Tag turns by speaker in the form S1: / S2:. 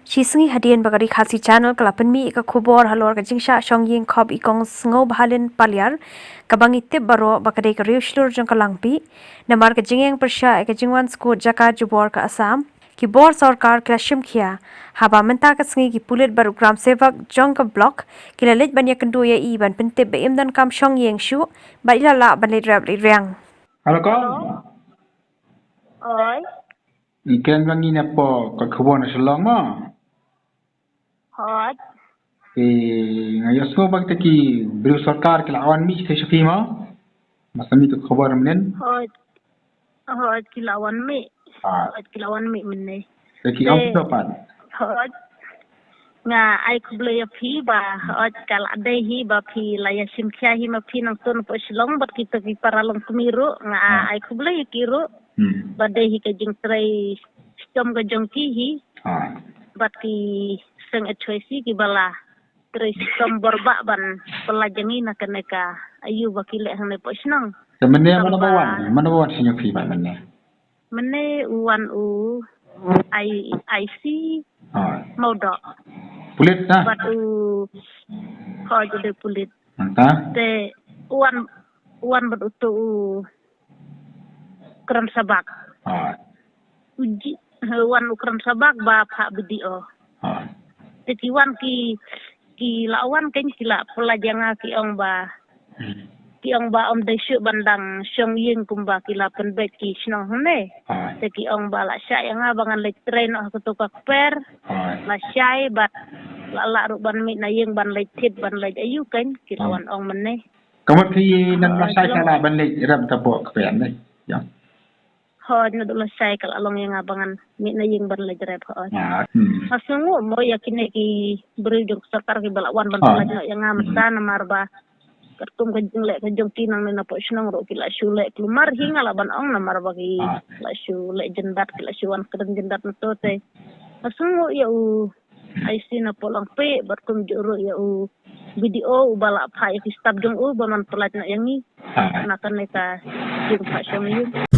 S1: Shisngi hadian bagi RiKhasi channel kelapan mi ka khubor halor ka jingsha Shong Iing khob ikong Sngewbhalin palyar kabang itip baro bakadai ka riuslur jong kalangpi namar ka jingeng persya ka jingwan skut jaka jubor ka Assam ki bor Sorkar ka Shimkhia haba menta ka sngi ki pulit baru gram sevak jong ka block ki lalit banya kendu ya i ban pentip be Donkam Shong Iing Shuh ba ilala ban le rap riang.
S2: Halo kau,
S3: Oi,
S2: ikan wangi napa kat kebun selang mah.
S3: hot,
S2: Ngayas ko bang taki beri Sorkar ke lawan mi saya syafi mah. Masa mi tu khabar menen.
S3: hot kilawan mi, hot kilawan mi mene.
S2: Taki am dapat.
S3: Hot, nga ai kubli ya pi ba, hot kal adai hi ba pi la ya Shimkhia hi ma pi nang tun po silong bat kita ki paralong kumiru nga ai kubli ya kiru. Badai hi ka jing trai stom ka jongki hi. Bat ki seng atwesi ki bala trai stom borba ban pelajangi na kaneka ayu bakile hang ne po sinong.
S2: Mana bawan sini fi ba mana.
S3: Mene uwan u IC mau dok.
S2: Pulit dah.
S3: Batu kau jadi pulit.
S2: Mantap.
S3: Te uwan berutu keran sabak. Uji uwan keran sabak ba pak bidio. Te kiwan ki lawan kan kila pelajanga ki ong ba. Ki ong ba om desu bandang Shong Iing kumba kila penbek ki snong hone. Te ki ong ba la syai nga bangan le train aku tukak per. La syai bat la ru ban mi na Iing ban le tit ban le ayu kan ki lawan ong mene.
S2: Kamu ti nan masai kala ban le ram tapo kepen ni. Ya.
S3: Ho na do la syai kala long yang abangan mi na Iing ban le rep ho. Masungu mo yakin ki beri jong Sorkar ki balawan ban pelajang yang ngamsa namar ba. Kertum kajing lek kajong tinang na po sinong ro kila syule klumar hinga laban ong namar bagi la syule jendat kila syuan keren jendat to te asungo ya u IC na polang pe berkum juro ya u video bala pa ya stab jong u banan pelat na yangi na kan neta jing pa Shong Iing